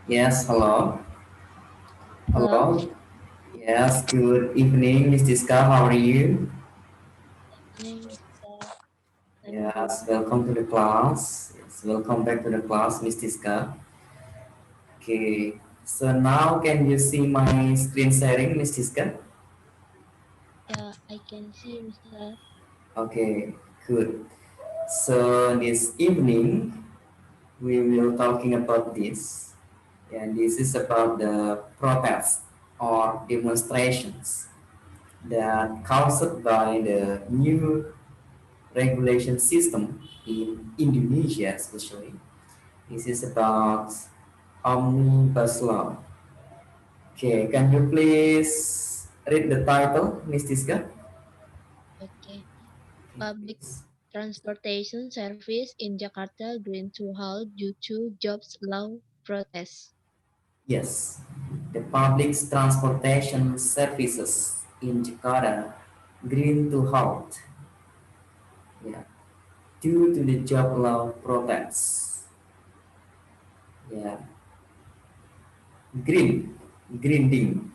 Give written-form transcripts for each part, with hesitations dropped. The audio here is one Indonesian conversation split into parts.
Yes, hello. Hello. Hello. Yes, good evening, Miss Diska. How are you? Evening, Mr. I'm good. Yes, welcome to the class. Yes, welcome back to the class, Miss Diska. Okay, so now can you see my screen sharing, Miss Diska? Yeah, I can see Mr. Okay, good. So this evening we will talking about this, and this is about the protests or demonstrations that caused by the new regulation system in Indonesia, especially. This is about omnibus law. Okay, can you please read the title, Miss Tiska? Okay. Okay, Public please. transportation service in Jakarta green to halt due to jobs law protests. Yes, the public transportation services in Jakarta green to halt. Yeah, due to the job law protests. Yeah, green, greening,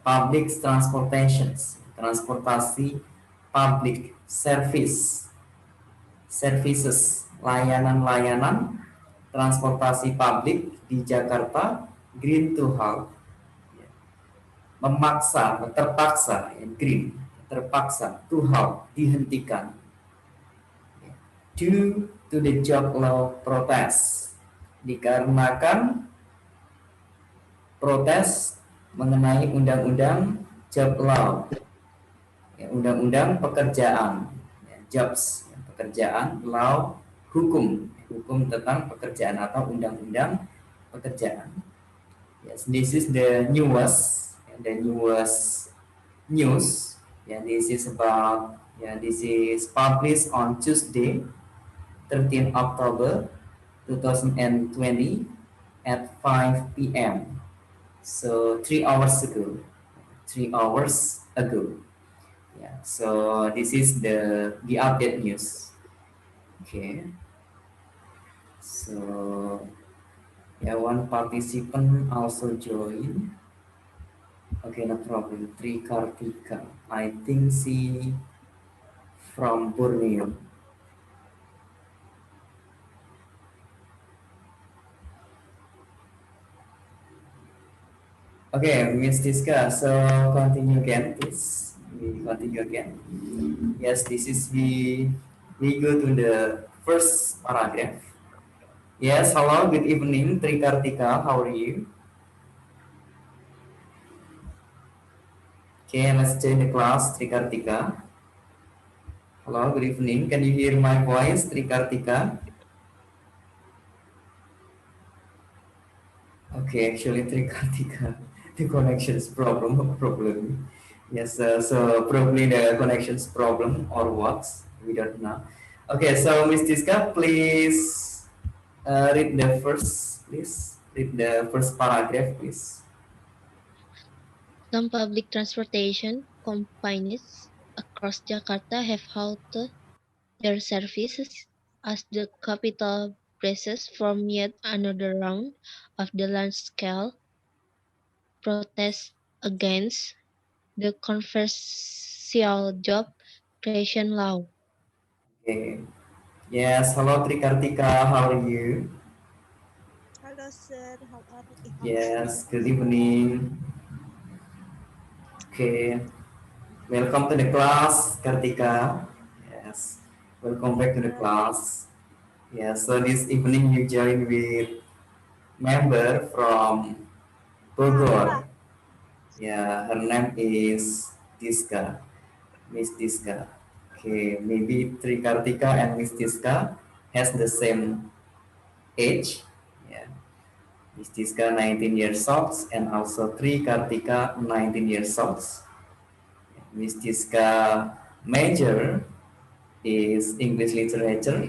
public transportations, transportasi public service, services, layanan-layanan transportasi publik di Jakarta, green to halt, memaksa, terpaksa, ya, green, terpaksa, to halt, dihentikan, due to the job law protest, dikarenakan protes mengenai undang-undang job law, ya, undang-undang pekerjaan, ya, jobs, ya, pekerjaan, law, hukum, hukum tentang pekerjaan atau undang-undang pekerjaan. Yes, this is the newest, the newest news. Yeah, this is about, yeah, this is published on Tuesday, 13 October 2020 at 5 p.m. So 3 hours ago, 3 hours ago. Yeah, so this is the update news. Okay, so yeah, one participant also joined. Okay, no problem. Trikartika. I think she from Borneo. Okay, Miss Tiska. So continue again, please. We continue again. Yes, this is we go to the first paragraph. Yes, hello, good evening, Trikartika. How are you? Okay, let's join the class, Trikartika. Hello, good evening. Can you hear my voice, Trikartika? Okay, actually, Trikartika, the connections problem. Yes, so probably the connections problem or what? We don't know. Okay, so Miss Tiska, please read the first, please. Read the first paragraph, please. Some public transportation companies across Jakarta have halted their services as the capital braces from yet another round of the large-scale protests against the controversial job creation law. Okay. Yes, hello Trikartika, how are you? Hello, sir. How are you? Yes, good evening. Okay, welcome to the class, Kartika. Yes, welcome back to the Sir. class. Yes, so this evening you join with member from Bogor. Yeah, her name is Diska, Miss Diska. Okay, maybe Trikartika and Miss Diska has the same age. Yeah, Miss Diska 19 years old and also Trikartika 19 years old. Miss Diska major is English literature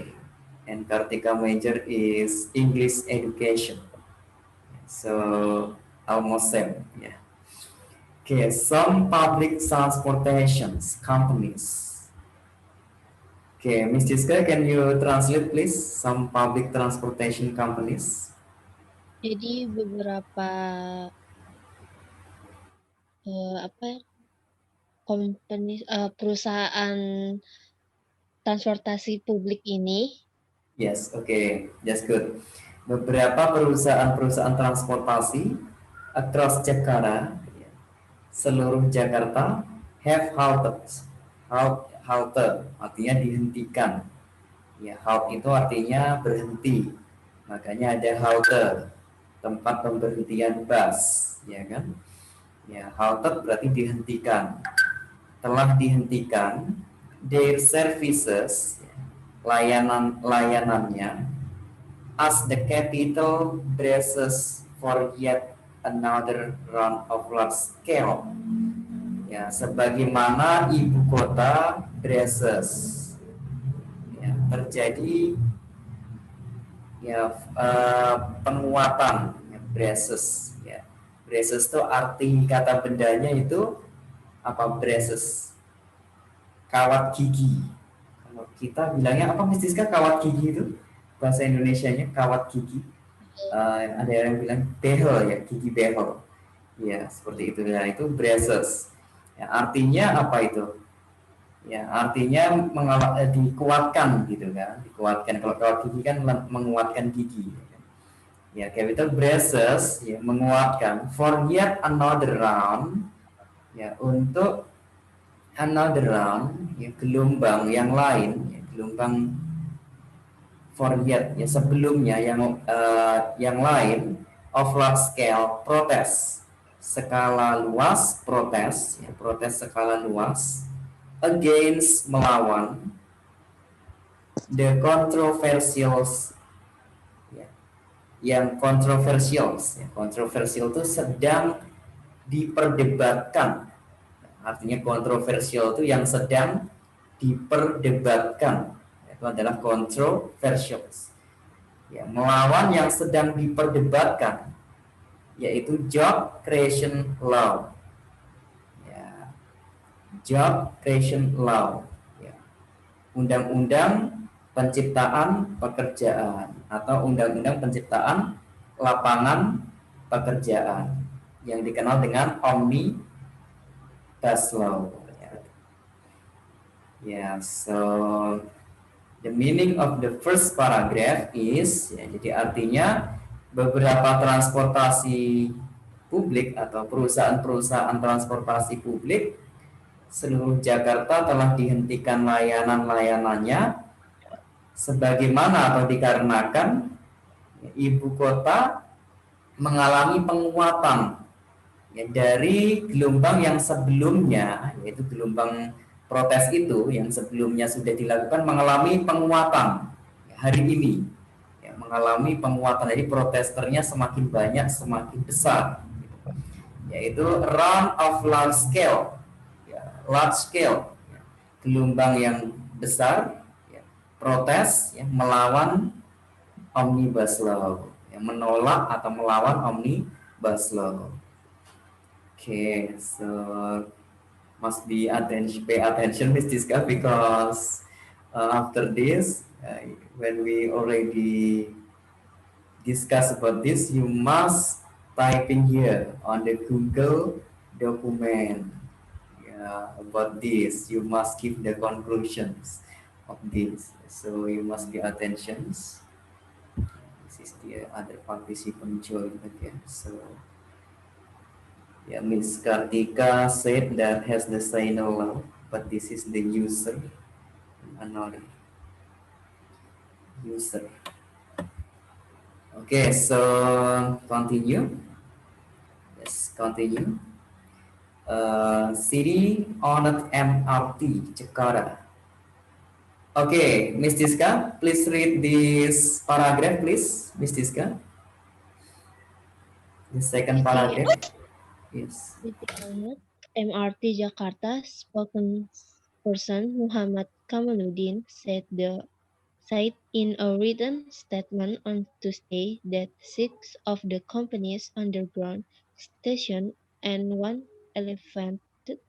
and Kartika major is English education. So almost same. Yeah. Okay, some public transportations companies. Okay, Ms. Jiska, can you translate please? Some public transportation companies. Jadi beberapa perusahaan transportasi publik ini Yes, okay, that's good. Beberapa perusahaan-perusahaan transportasi across Jakarta, seluruh Jakarta, have halted. Halted artinya dihentikan. Ya, halt itu artinya berhenti. Makanya ada halte, tempat pemberhentian bus, ya kan? Ya, halted berarti dihentikan. Telah dihentikan their services, layanannya, as the capital braces for yet another round of large scale. Ya, sebagaimana ibu kota braces, ya, terjadi ya penguatan, ya, braces, ya. Braces itu arti kata bendanya itu apa? Braces, kawat gigi. Kalau kita bilangnya apa, Mistiska, kawat gigi itu bahasa Indonesianya kawat gigi. Ada yang bilang behel, ya, gigi behel, ya, seperti itu ya. Itu braces, ya, artinya apa itu? Ya, artinya dikuatkan gitu kan, dikuatkan. Kalau kawat gigi kan menguatkan gigi, ya kan? Ya, capital braces, ya, menguatkan for yet another round, ya, untuk another round, ya, gelombang yang lain, ya, gelombang for yet, ya, sebelumnya yang lain, of large scale protest, skala luas protes, ya, protes skala luas, against, melawan, the controversials, ya, yang kontroversial, ya, kontroversial itu sedang diperdebatkan. Artinya kontroversial itu yang sedang diperdebatkan, itu adalah kontroversial. Ya, melawan yang sedang diperdebatkan, yaitu job creation law. Ya, job creation law, ya, undang-undang penciptaan pekerjaan atau undang-undang penciptaan lapangan pekerjaan yang dikenal dengan omnibus law. Ya, so the meaning of the first paragraph is, ya, jadi artinya beberapa transportasi publik atau perusahaan-perusahaan transportasi publik seluruh Jakarta telah dihentikan layanan-layanannya sebagaimana atau dikarenakan ibu kota mengalami penguatan, ya, dari gelombang yang sebelumnya, yaitu gelombang protes itu yang sebelumnya sudah dilakukan mengalami penguatan, ya, hari ini, ya, mengalami penguatan. Jadi protesternya semakin banyak, semakin besar, yaitu round of large scale, ya, large scale, ya, gelombang yang besar, ya, protes, ya, melawan omnibus law, yang menolak atau melawan omnibus law. Okay, so must be pay attention, Miss Tiska, because after this, when we already discuss about this, you must typing here on the Google document, yeah, about this. You must give the conclusions of this. So you must be attentions. This is the other participant join again. So yeah, Miss Kartika said that has the say no law, but this is the user, another user. Okay, so continue. Let's continue. City honored MRT Jakarta. Okay, Miss Tiska, please read this paragraph, please, Miss Tiska. The second paragraph. Yes. MRT Jakarta spokesperson Muhammad Kamaluddin said in a written statement on Tuesday that 6 of the company's underground station and one elevated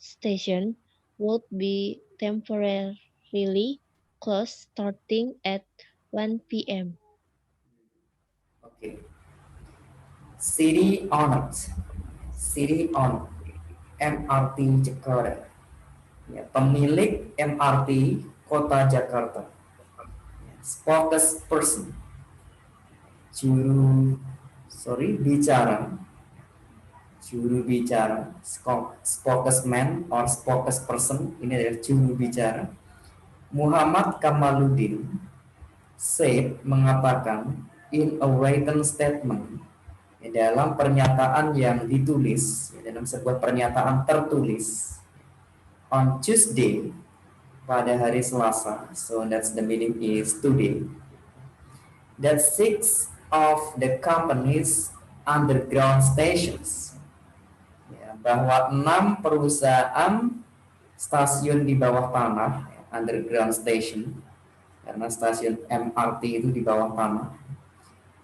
station would be temporarily closed starting at 1 p.m. Oke. City honored, MRT Jakarta. Ya, pemilik MRT Kota Jakarta. Ya, spokesperson, bicara, juru bicara, spokesman or spokesperson, ini adalah juru bicara. Muhammad Kamaluddin said, mengatakan, in a written statement, dalam pernyataan yang ditulis, dalam sebuah pernyataan tertulis, on Tuesday, pada hari Selasa, so that's the meaning is today, that 6 of the company's underground stations, ya, bahwa 6 perusahaan stasiun di bawah tanah, underground station, karena stasiun MRT itu di bawah tanah,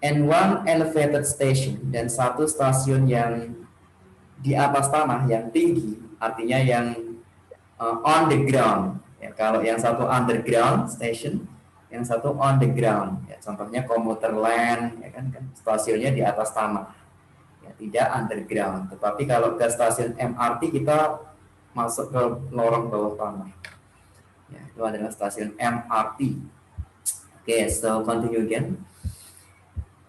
and 1 elevated station, dan 1 stasiun yang di atas tanah, yang tinggi, artinya yang on the ground. Ya, kalau yang satu underground station, yang satu on the ground. Ya, contohnya komuter line, ya kan stasiunnya di atas tanah, ya, tidak underground. Tetapi kalau ke stasiun MRT kita masuk ke lorong bawah tanah. Ya, itu adalah stasiun MRT. Okay, so continue again.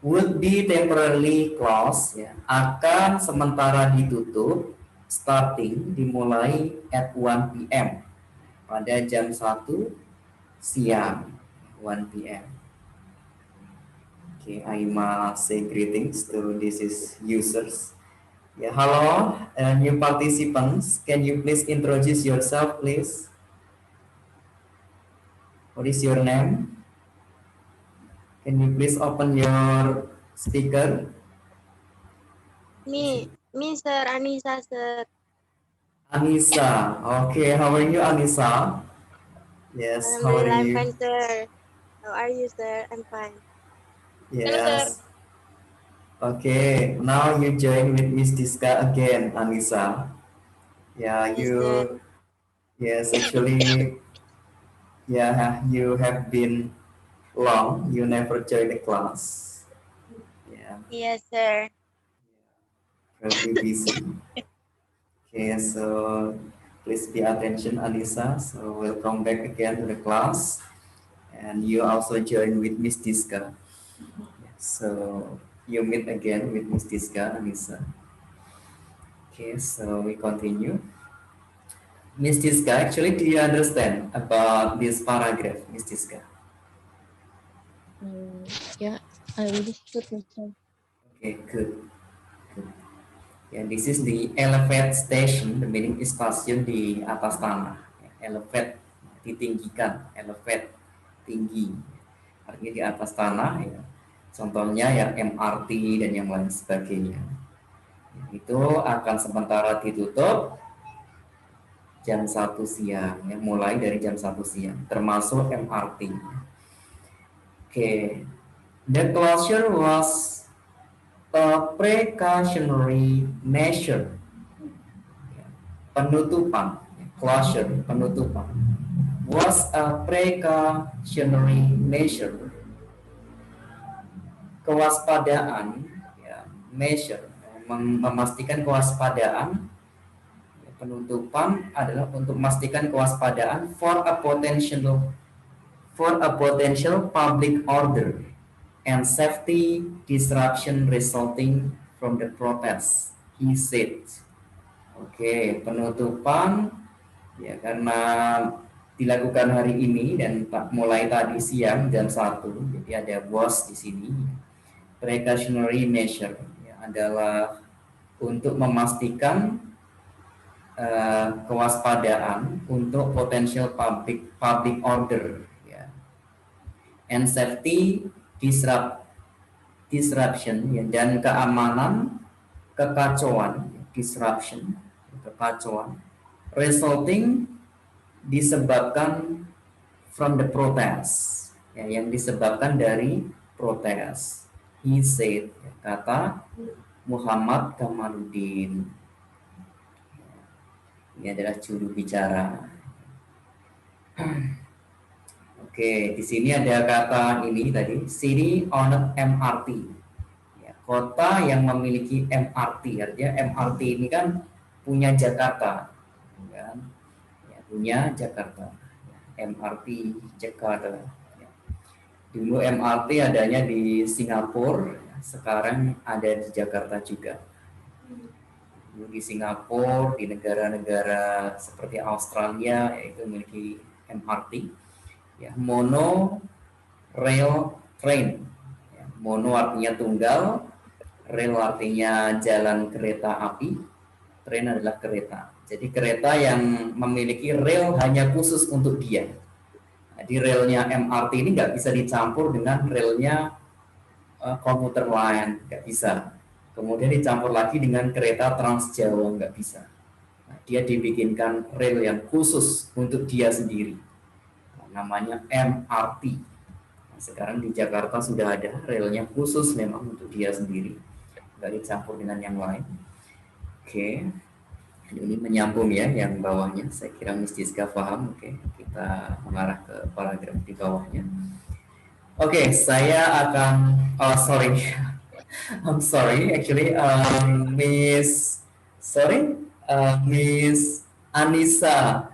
Would be temporarily closed, ya, akan sementara ditutup, starting, dimulai at 1 p.m. pada jam 1 siang, 1 p.m. Okay, I must say greetings to these users. Yeah, hello, new participants. Can you please introduce yourself, please? What is your name? Can you please open your speaker? Me, Sir Anissa, sir. Anissa. Okay, how are you, Anissa? Yes, how are I'm you? fine, sir. How are you, sir? I'm fine. Yes. Okay, now you join with Miss Diska again, Anissa. Yeah, Yes, sir. yes, actually, yeah, you have been long, you never joined the class. Yeah, Yes, sir. very busy. Okay, so please be attention, Anissa. So welcome back again to the class. And you also join with Miss Diska. So you meet again with Miss Diska, Anissa. Okay, so we continue. Miss Diska, actually, do you understand about this paragraph, Miss Diska? Yeah, I understood, Mister. Okay, good. Yeah, this is the elevate station. The meaning is stasiun di atas tanah. Elevate, ditinggikan. Elevate, tinggi. Artinya di atas tanah. Ya. Contohnya ya MRT dan yang lain sebagainya. Itu akan sementara ditutup jam 1 siang. Ya, mulai dari jam 1 siang. Termasuk MRT. Okay. The closure was a precautionary measure. Penutupan, closure, penutupan, was a precautionary measure. Kewaspadaan, ya, measure, memastikan kewaspadaan. Penutupan adalah untuk memastikan kewaspadaan for a potential public order and safety disruption resulting from the protest, he said. Oke, penutupan ya karena dilakukan hari ini dan mulai tadi siang jam 1, jadi ada was di sini. Precautionary measure ya, adalah untuk memastikan kewaspadaan untuk potential public order ya. And safety disruption ya, dan keamanan, kekacauan, disruption, kekacauan, resulting, disebabkan from the protest, ya, yang disebabkan dari protes. He said, ya, kata Muhammad Kamaluddin. Ini adalah juru bicara. Oke, di sini ada kata ini tadi, city on MRT. kota yang memiliki MRT. Artinya MRT ini kan punya Jakarta, kan? Ya, punya Jakarta. MRT Jakarta. Ya. Dulu MRT adanya di Singapura, sekarang ada di Jakarta juga. Dulu di Singapura, di negara-negara seperti Australia, yaitu memiliki MRT. Ya, mono rail train. Ya, mono artinya tunggal, rail artinya jalan kereta api, train adalah kereta. Jadi kereta yang memiliki rel hanya khusus untuk dia. Jadi relnya MRT ini nggak bisa dicampur dengan relnya komuter lain, nggak bisa. Kemudian dicampur lagi dengan kereta Trans Jawa, nggak bisa. Nah, dia dibikinkan rel yang khusus untuk dia sendiri. Namanya MRT. Nah, sekarang di Jakarta sudah ada relnya khusus memang untuk dia sendiri, nggak dicampur dengan yang lain. Oke, ini menyambung ya yang bawahnya. Saya kira Miss Jiska paham. Oke, kita mengarah ke paragraf di bawahnya. Oke, saya akan. Oh, sorry. I'm sorry. Actually, Miss Anissa.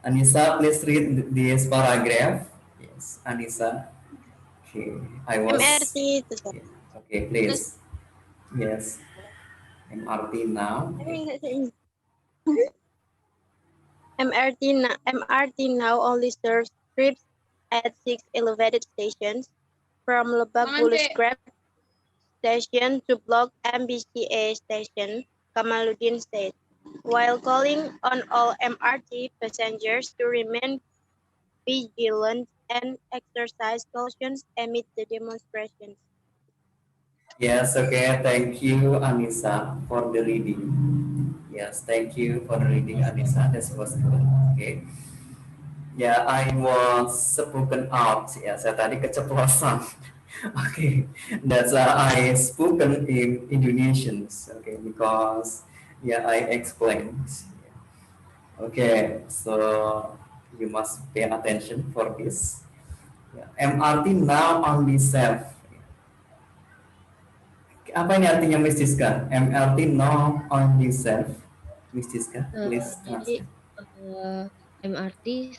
Anissa, please read this paragraph. Yes, Anissa. Okay, I was. MRT itu, Sir. Okay, please. Yes. MRT now. MRT now only serves trips at 6 elevated stations from Lebak Bulus Grab Station to Blok MBCA Station, Kamaluddin State, while calling on all MRT passengers to remain vigilant and exercise caution amid the demonstrations. Yes, okay. Thank you, Anissa, for the reading. Yes, thank you for the reading, Anissa. That was good. Okay. Ya, I was spoken out. Ya, saya tadi keceplosan. Okay, that's I spoken in Indonesian. Okay, because I explained. Okay, so you must pay attention for this. MRT now only serve. Apa ini artinya, Miss Jiska? MRT now only serve. Miss Jiska, please Jadi MRT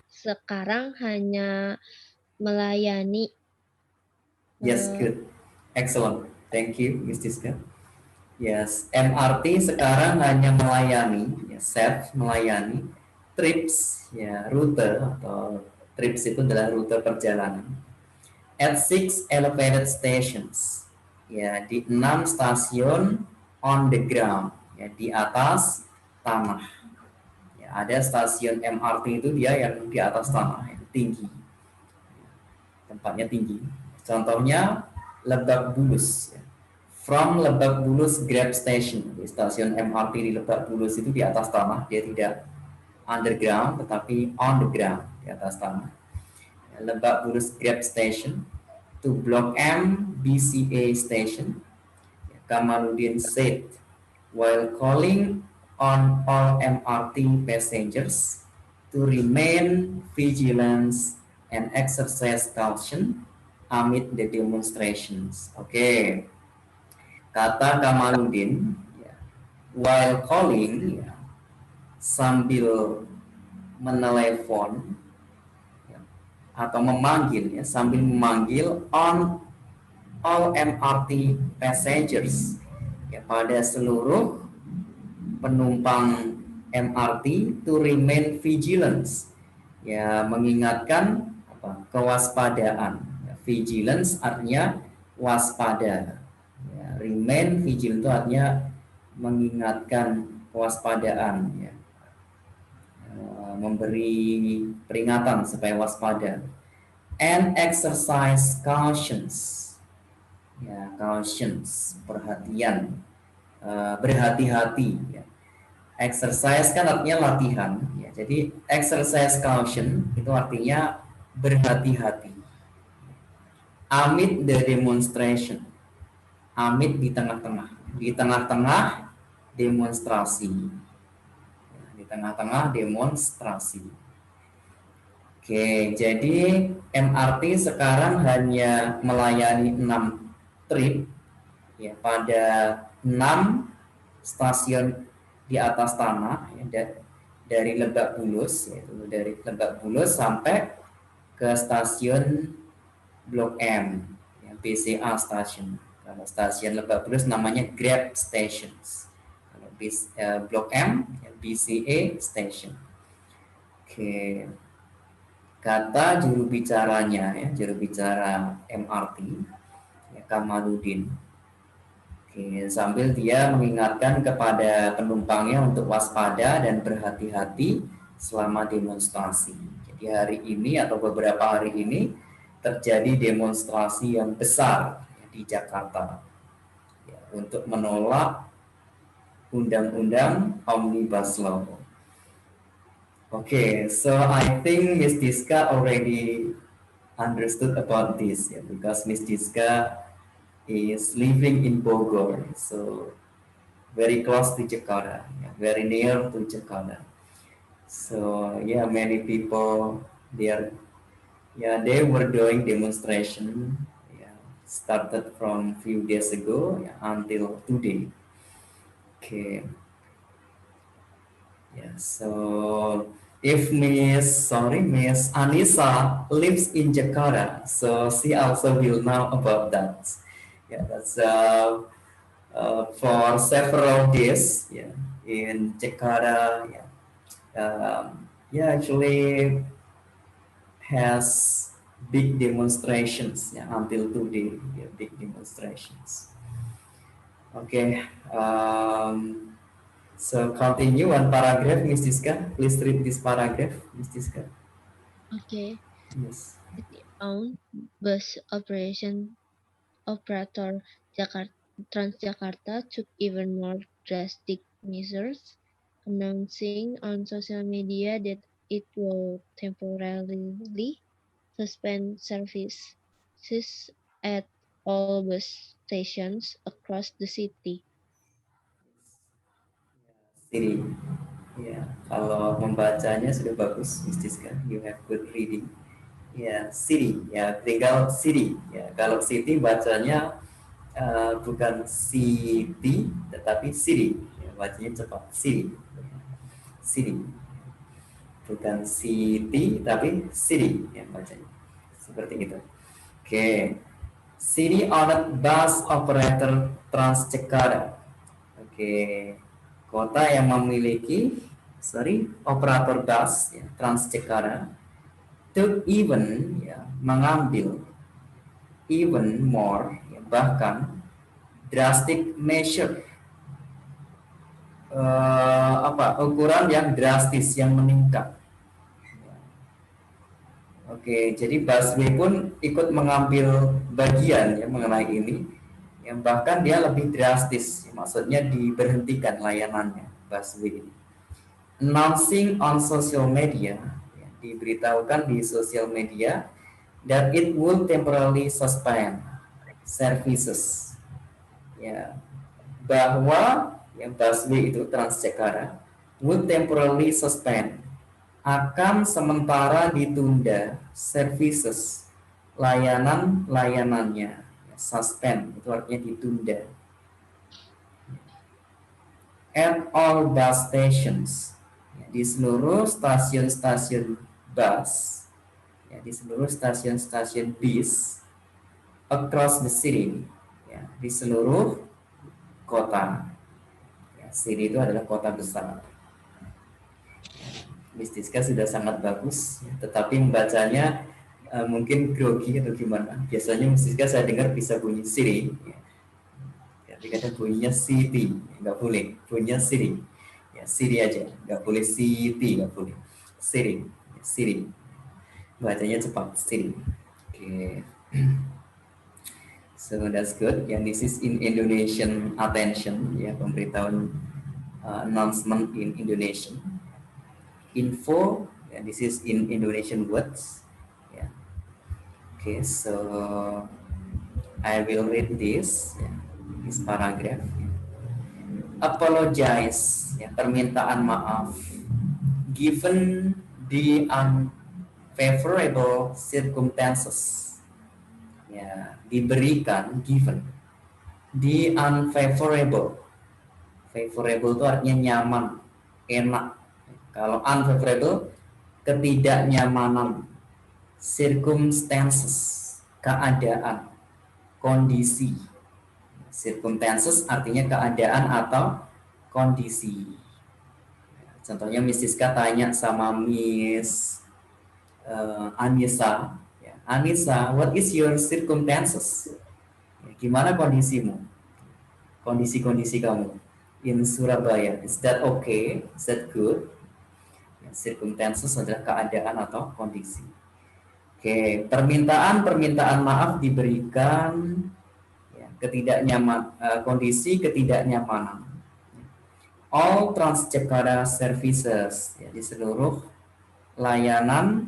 sekarang hanya melayani. Yes, good. Excellent. Thank you, Miss Jiska. Yes, MRT sekarang hanya melayani, serve, melayani trips, rute atau trips itu adalah rute perjalanan. At 6 elevated stations, di 6 stasiun on the ground, di atas tanah. Ada stasiun MRT itu dia yang di atas tanah, yang tinggi, tempatnya tinggi. Contohnya Lebak Bulus. From Lebak Bulus Grab Station, di stasiun MRT di Lebak Bulus itu di atas tanah, dia tidak underground tetapi on the ground, di atas tanah. Lebak Bulus Grab Station to Blok M BCA Station, Kamaluddin said, while calling on all MRT passengers to remain vigilant and exercise caution amid the demonstrations. Oke. Kata Kamaluddin, while calling, sambil menelepon atau memanggil, sambil memanggil on all MRT passengers, pada seluruh penumpang MRT to remain vigilant, mengingatkan kewaspadaan. Vigilance artinya waspada. Remain vigilant itu artinya mengingatkan kewaspadaan, memberi peringatan supaya waspada. And exercise cautions, cautions, perhatian, berhati-hati. Exercise kan artinya latihan, jadi exercise caution itu artinya berhati-hati. Amid the demonstration. Amid di tengah-tengah demonstrasi. Di tengah-tengah demonstrasi. Oke, jadi MRT sekarang hanya melayani 6 trip ya pada 6 stasiun di atas tanah ya, dari Lebak Bulus, yaitu dari Lebak Bulus sampai ke stasiun Blok M, ya, BCA Station. Kalau stasiun Lebak Bulus namanya Grab Stations. Kalau Blok M, ya, BCA Station. Oke, kata juru bicaranya, ya, juru bicara MRT, ya, Kamaludin. Oke, sambil dia mengingatkan kepada penumpangnya untuk waspada dan berhati-hati selama demonstrasi. Jadi hari ini atau beberapa hari ini terjadi demonstrasi yang besar di Jakarta ya, untuk menolak Undang-Undang Omnibus Law. Okay, so I think Miss Diska already understood about this, yeah, because Miss Diska is living in Bogor, so very close to Jakarta, yeah, very near to Jakarta. So yeah, many people there, yeah, they were doing demonstration, yeah, started from few days ago, yeah, until today. Okay. Yeah, so if Miss Anissa lives in Jakarta, so she also will know about that. Yeah, that's for several days. Yeah, in Jakarta. Yeah, yeah, actually has big demonstrations. Yeah, until today. Yeah, big demonstrations. Okay. So continue one paragraph, Miss Diska. Please read this paragraph, Miss Diska. Okay. Yes. Owned bus operator Transjakarta took even more drastic measures, announcing on social media that it will temporarily suspend services at all bus stations across the city. Siri. Ya, kalau membacanya sudah bagus, Miss Diska. You have good reading. Ya, Siri. Ya, tinggal Siri. Ya, kalau Siti bacanya bukan Siti, tetapi Siri. Ya, bacanya cepat. Siri. Siri. Bukan Siti, tapi Siri. Ya, bacanya. Seperti itu. Oke. City owned bus operator Transjakarta. Oke. Kota yang memiliki operator bus ya, Transjakarta took even ya, mengambil even more ya, bahkan drastic measure ukuran yang drastis yang meningkat. Oke, jadi busway pun ikut mengambil bagian ya mengenai ini, yang bahkan dia lebih drastis, maksudnya diberhentikan layanannya busway ini. Announcing on social media, ya, diberitahukan di sosial media that it will temporarily suspend services, ya, bahwa yang busway itu Transjakarta will temporarily suspend, akan sementara ditunda services, layanannya, suspend itu artinya ditunda, at all bus stations, ya, di seluruh stasiun-stasiun bus, ya, di seluruh stasiun-stasiun bis across the city, ya, di seluruh kota. Ya, city itu adalah kota besar. Miss Diska sudah sangat bagus, ya, tetapi membacanya mungkin grogi atau gimana. Biasanya Miss Diska saya dengar bisa bunyi Siri, ya. Tapi kadang bunyinya City, nggak boleh. Bunyinya Siri, ya Siri aja, nggak boleh City, nggak boleh. Siri, ya, Siri. Bacanya cepat, Siri. Oke. So that's good. Yeah, this is in Indonesian attention, ya, pemberitahuan announcement in Indonesian. Info, yeah, this is in Indonesian words. Yeah. Okay, so I will read this, yeah, this paragraph. Yeah. Apologize, ya, permintaan maaf, given the unfavorable circumstances, ya, diberikan, given di unfavorable. Favorable itu artinya nyaman, enak. Kalau unfavorable, ketidaknyamanan. Circumstances, keadaan, kondisi. Circumstances artinya keadaan atau kondisi. Contohnya Miss Siska tanya sama Miss Anissa, ya, Anissa, what is your circumstances? Ya, gimana kondisimu? Kondisi-kondisi kamu in Surabaya. Is that okay? Is that good? Ya, circumstances adalah keadaan atau kondisi. Oke, permintaan maaf diberikan ya, kondisi ketidaknyamanan. All Transjakarta services, ya, di seluruh layanan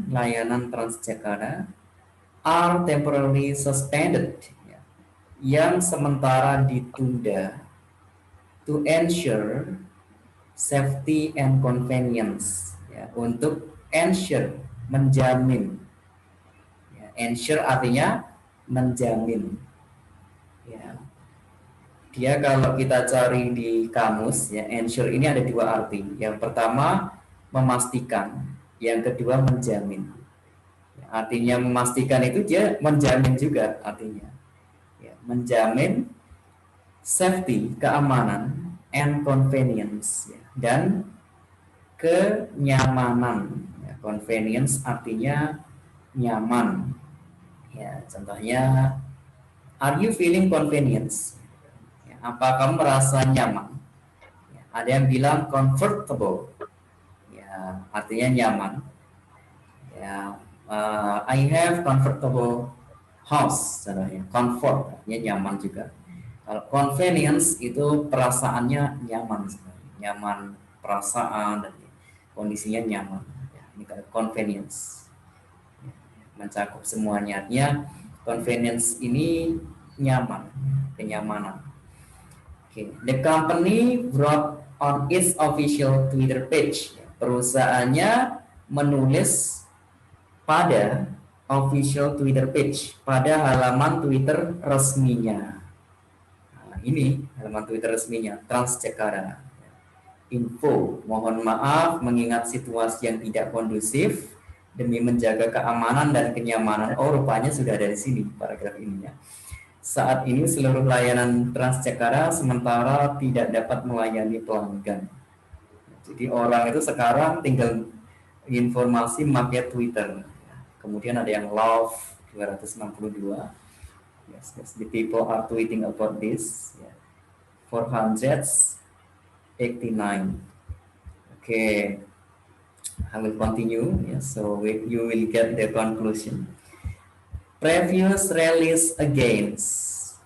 Transjakarta are temporarily suspended, ya, yang sementara ditunda to ensure safety and convenience, ya, untuk ensure, menjamin. Ya, ensure artinya menjamin. Ya. Dia kalau kita cari di kamus, ya, ensure ini ada dua arti. Yang pertama memastikan, yang kedua menjamin. Ya, artinya memastikan itu dia menjamin juga artinya. Ya, menjamin safety, keamanan, and convenience, ya, dan kenyamanan. Ya, convenience artinya nyaman. Ya, contohnya, are you feeling convenience? Apa kamu merasa nyaman? Ya, ada yang bilang comfortable, ya, artinya nyaman. Ya, I have comfortable house, contohnya. Comfort artinya nyaman juga. Kalau convenience itu perasaannya nyaman, nyaman perasaan dan kondisinya nyaman. Ya, ini convenience, ya, mencakup semuanya. Artinya convenience ini nyaman, kenyamanan. Okay. The company brought on its official Twitter page. Perusahaannya menulis pada official Twitter page, pada halaman Twitter resminya. Nah, ini halaman Twitter resminya Transjakarta. Info, mohon maaf mengingat situasi yang tidak kondusif demi menjaga keamanan dan kenyamanan. Oh, rupanya sudah ada di sini paragraf ini, ya. Saat ini seluruh layanan Transjakarta sementara tidak dapat melayani pelanggan. Jadi orang itu sekarang tinggal informasi pakai Twitter. Kemudian ada yang love 262. Yes, the people are tweeting about this. 489. Okay, I will continue. So you will get the conclusion. Previous release against.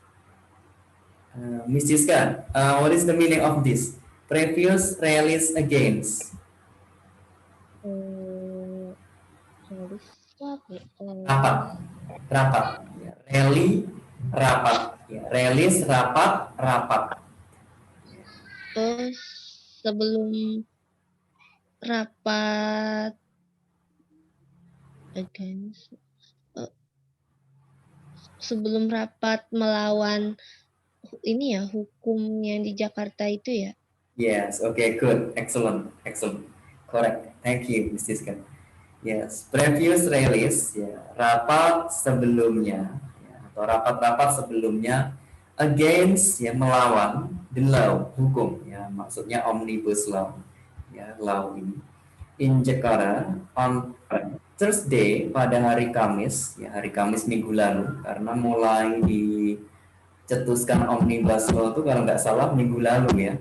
Miss Jiska, what is the meaning of this? Previous release against. Rapat. Ya, rally, rapat. Ya, release, rapat. Sebelum rapat against. Sebelum rapat melawan ini ya, hukum yang di Jakarta itu ya. Yes, okay, good, excellent, correct, thank you, Miss Siska. Yes, previous release, ya, rapat sebelumnya, ya, atau rapat-rapat sebelumnya against, ya, melawan the law, hukum, ya, maksudnya omnibus law, ya, law ini in Jakarta on Thursday, pada hari Kamis, ya, hari Kamis minggu lalu, karena mulai dicetuskan omnibus law itu kalau nggak salah minggu lalu, ya.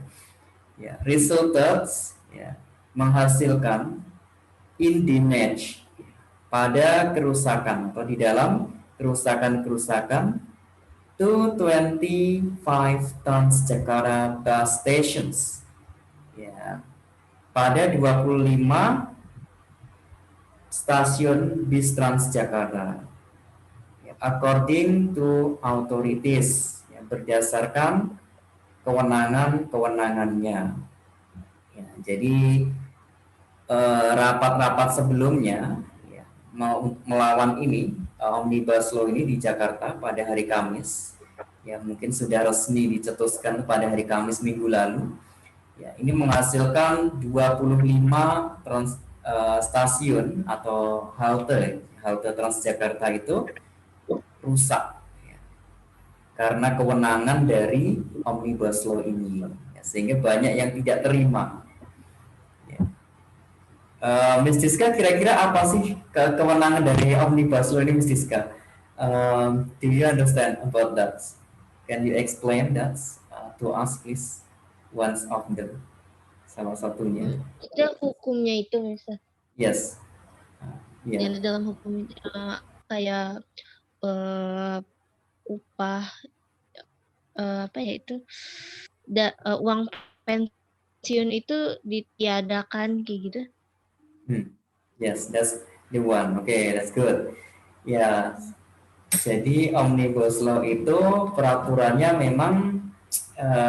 Ya, resulted, ya, menghasilkan in damage, pada kerusakan atau di dalam kerusakan 225 Transjakarta bus stations, ya, pada 25 stasiun bis Transjakarta, ya, according to authorities, ya, berdasarkan kewenangannya. Ya, jadi rapat-rapat sebelumnya, ya, melawan ini omnibus law ini di Jakarta pada hari Kamis ya mungkin sudah resmi dicetuskan pada hari Kamis minggu lalu. Ya, ini menghasilkan 25 stasiun atau halte Transjakarta itu rusak ya, karena kewenangan dari Omnibus Law ini, ya, sehingga banyak yang tidak terima. Ya. Ms. Diska, kira-kira apa sih kewenangan dari Omnibus Law ini, Ms. Diska? Do you understand about that? Can you explain that to us, please? One of them, salah satunya. Itu hukumnya itu misal. Yes. Yeah. Yang dalam hukum kayak upah apa ya itu uang pensiun itu ditiadakan kayak gitu. Yes, that's the one. Okay, that's good. Ya, jadi Omnibus Law itu peraturannya memang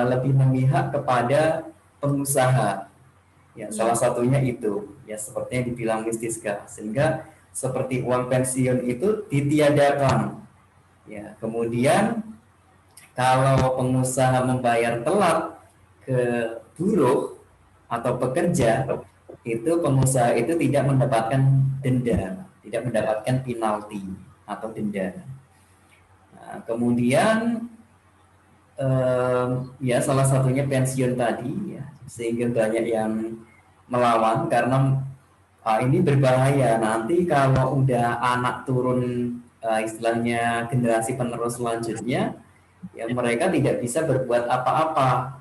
lebih memihak kepada pengusaha. Ya, salah satunya itu. Ya, seperti yang dibilang Miss Diska. Sehingga seperti uang pensiun itu ditiadakan. Ya, kemudian kalau pengusaha membayar telat ke buruh atau pekerja, itu pengusaha itu tidak mendapatkan denda, tidak mendapatkan penalti atau denda. Nah, kemudian ya salah satunya pensiun tadi, ya, sehingga banyak yang melawan karena ini berbahaya nanti kalau udah anak turun istilahnya generasi penerus selanjutnya, ya mereka tidak bisa berbuat apa-apa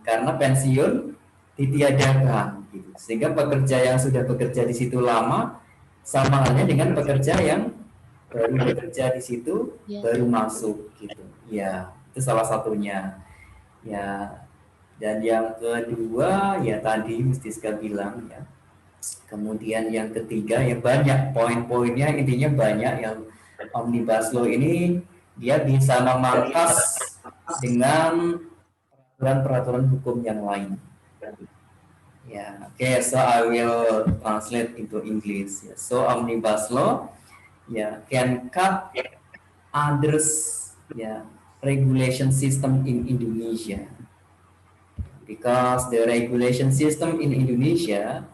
karena pensiun ditiadakan, gitu. Sehingga pekerja yang sudah bekerja di situ lama sama halnya dengan pekerja yang baru bekerja di situ baru masuk, gitu. Ya, itu salah satunya. Ya, dan yang kedua ya tadi Ms. Diska bilang ya. Kemudian yang ketiga ya banyak poin-poinnya, intinya banyak yang Omnibus Law ini dia bisa memangkas dengan peraturan-peraturan hukum yang lain. Yeah, okay, so I will translate into English. Yeah. So Omnibus Law, yeah, can cut others, yeah, regulation system in Indonesia, because the regulation system in Indonesia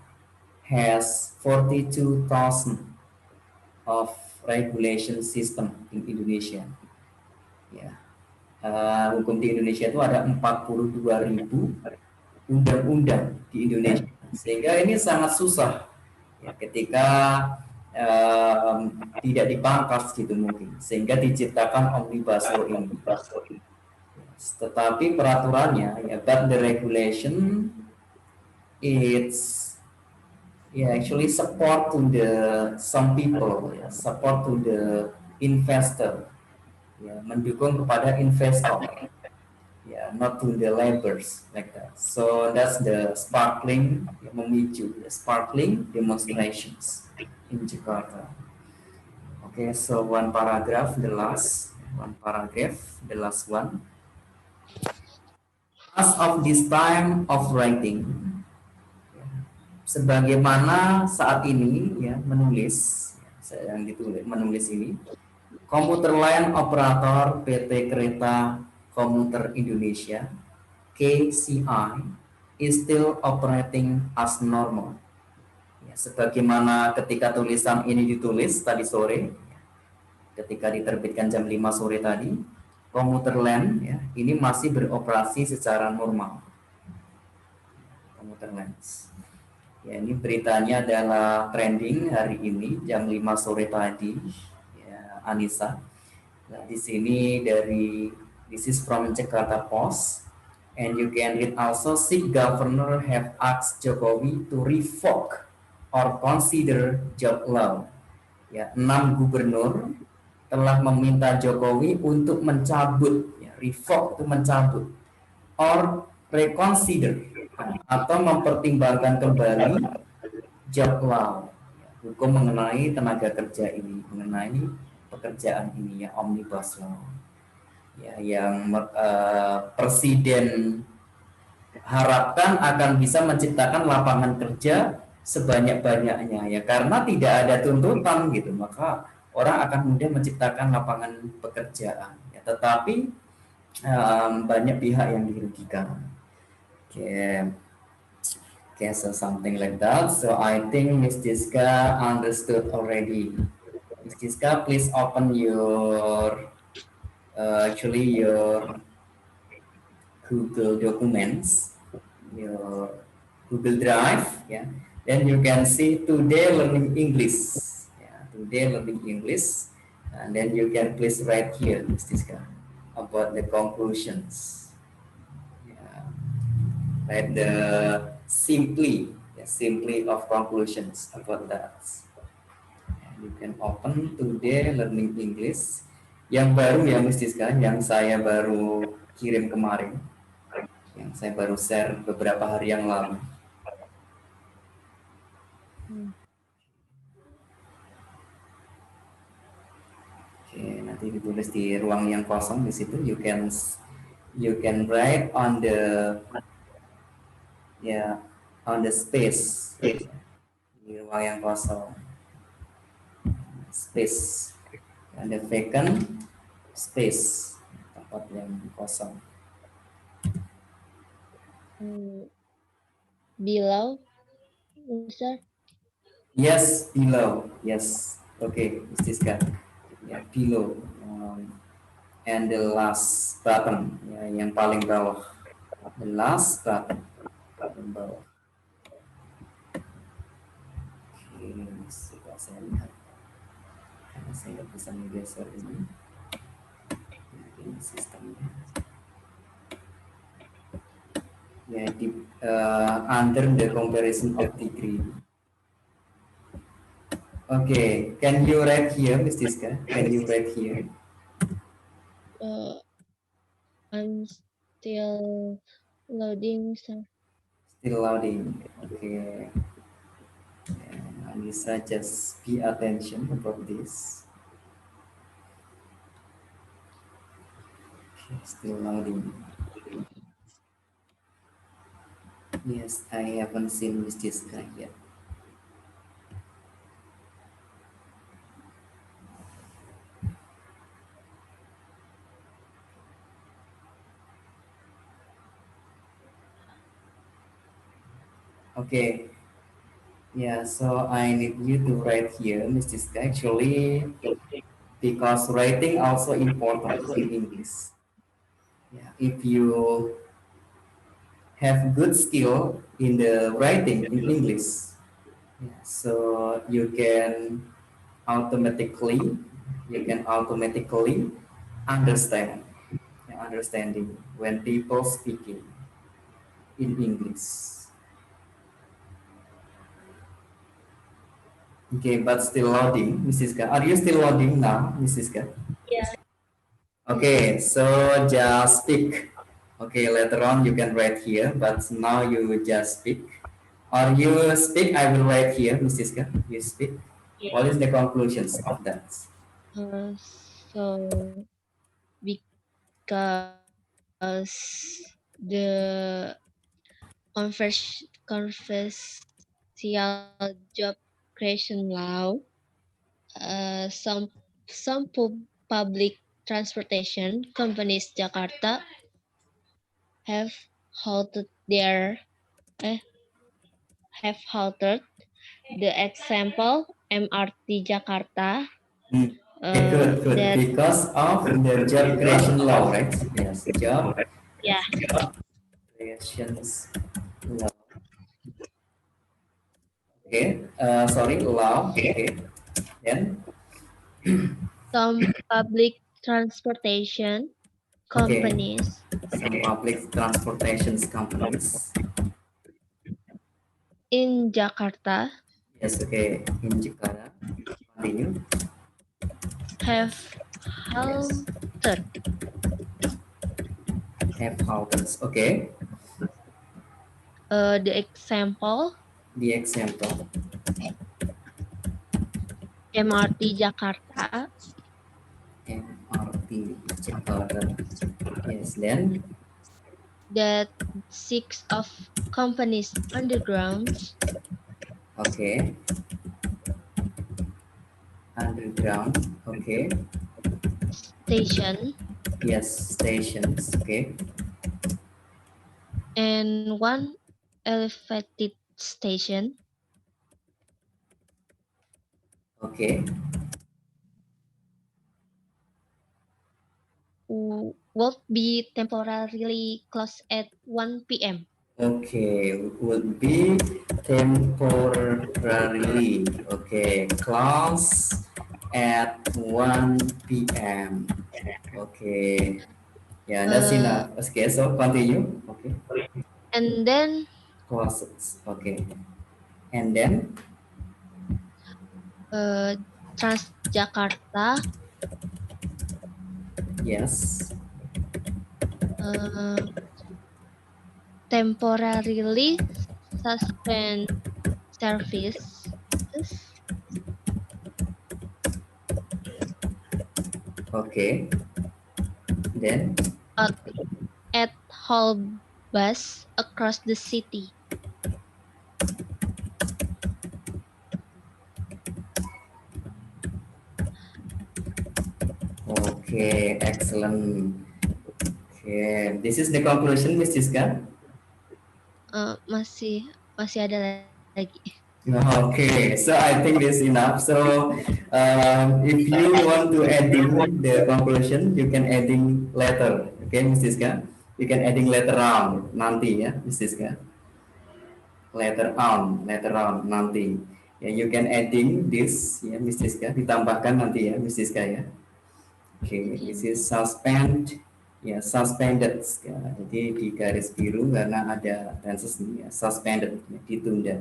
has 42,000 of regulation system in Indonesia. Yeah. Hukum di Indonesia itu ada 42.000 undang-undang di Indonesia, sehingga ini sangat susah ya, ketika tidak dipangkas gitu mungkin, sehingga diciptakan Omnibus Law ini. Tetapi peraturannya ya, but the regulation it's actually support to the some people, support to the investor, mendukung kepada investor. Not to the laborers like that. So that's the sparkling memicu, the sparkling demonstrations in Jakarta. Okay, so one paragraph, the last one. As of this time of writing, sebagaimana saat ini menulis, saya yang menulis ini, komuter lain operator PT Kereta Komuter Indonesia (KCI) is still operating as normal. Ya, sebagaimana ketika tulisan ini ditulis tadi sore, ketika diterbitkan jam 5 sore tadi, komuter lain ini masih beroperasi secara normal. Komuter lain. Ya, ini beritanya adalah trending hari ini jam 5 sore tadi. Ya, Anissa. Nah, di sini this is from Jakarta Post, and you can read also, Six governor have asked Jokowi to revoke or consider job law. Ya, 6 gubernur telah meminta Jokowi untuk mencabut, revoke itu mencabut, or reconsider atau mempertimbangkan kembali job law, hukum mengenai tenaga kerja ini, mengenai pekerjaan ini Omnibus Law. Yang Presiden harapkan akan bisa menciptakan lapangan kerja sebanyak-banyaknya karena tidak ada tuntutan gitu, maka orang akan mudah menciptakan lapangan pekerjaan. Tetapi banyak pihak yang dirugikan. Okay. Okay, so something like that. So I think Miss Jiska understood already. Miss Jiska, please open your your Google Documents, your Google Drive, yeah. Then you can see today learning English, yeah. Today learning English, and then you can please write here, Miss Jiska, about the conclusions. Yeah. Write the simply, yeah, simply of conclusions about that. You can open today learning English. Yang baru ya Miss Jiska, yang saya baru kirim kemarin, yang saya baru share beberapa hari yang lalu. Oke, nanti ditulis di ruang yang kosong di situ. You can write on the on the space, di ruang yang kosong. Space, ada vacant space, tempat yang kosong. Below, sir. Yes, below. Yes. Okay, Miss Jiska. Yeah, below. And the last button, ya, yang paling bawah. The last button, paling bawah. Oke, coba saya lihat. Karena saya nggak bisa menggeser ini. Ini sistemnya. Ya, under the comparison of degree. Okay, can you write here, Miss Jiska? Can you write here? I'm still loading, sir. Still loading. Okay. Anissa, just pay attention about this. Okay, still loading. Yes, I haven't seen Miss Jiska yet. Okay. Yeah, so I need you to write here, Miss Jiska. Actually, because writing also important in English. Yeah, if you have good skill in the writing in English, yeah, so you can automatically understand, understanding when people speaking in English. Okay, but still loading, Mrs. Ka. Are you still loading now, Mrs. Ka? Yeah. Okay, so just speak. Okay, later on you can write here, but now you just speak. Or you speak, I will write here, Mrs. Ka. You speak. Yeah. What is the conclusions of that? So because the controversial job creation law, some public transportation companies Jakarta have halted the example MRT Jakarta. Good. Because of the job creation law, right? Yes, job. Yeah. Creations law. Okay. Sorry, law. Okay. Then some public transportation companies. Some public transportation companies In Jakarta. Yes, okay. In Jakarta. Continue. Have halted. Have halted. Okay. The example. MRT Jakarta. MRT Jakarta. Yes, then That 6 of companies underground. Okay. Underground. Okay. Station Yes, stations. Okay. And one elevated station Okay. will be temporarily closed at 1 p.m. Okay, would be temporarily. Okay, class at 1 p.m. Okay, yeah, that's Uh, enough. Okay, so continue. Okay, and then classes. Okay, and then uh, Transjakarta yes, uh, temporarily suspend services okay, then at, at whole bus across the city. okay, excellent. Okay, this is the conclusion, Miss Siska. Masih ada lagi. Okay, so I think this enough. So if you want to adding the conclusion, you can adding later. Okay, Miss Siska. You can adding later on nanti ya, Miss Siska. Later on nanti. Ya, you can adding this ya, Miss Siska. Ditambahkan nanti ya, Miss Siska ya. Okay, Oke. this is suspend. Ya, suspended. Ya, jadi di garis biru karena ada tenses nih ya, suspended, ya, ditunda.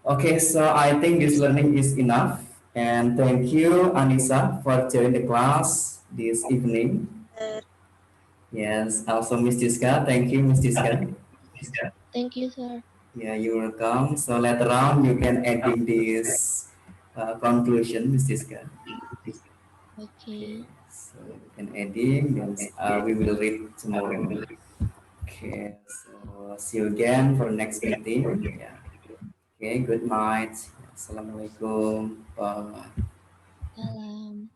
Okay, so I think this learning is enough. And thank you, Anissa, for joining the class this evening. Sir. Yes, also Miss Jiska. Thank you, Miss Jiska. Thank you, sir. Yeah, you're welcome. So later on, you can adding this conclusion, Miss Jiska. Okay, Okay. so you can adding, then we will read tomorrow. Okay, so see you again for next meeting. Yeah. Okay, good night. Assalamualaikum. Bye. Salam.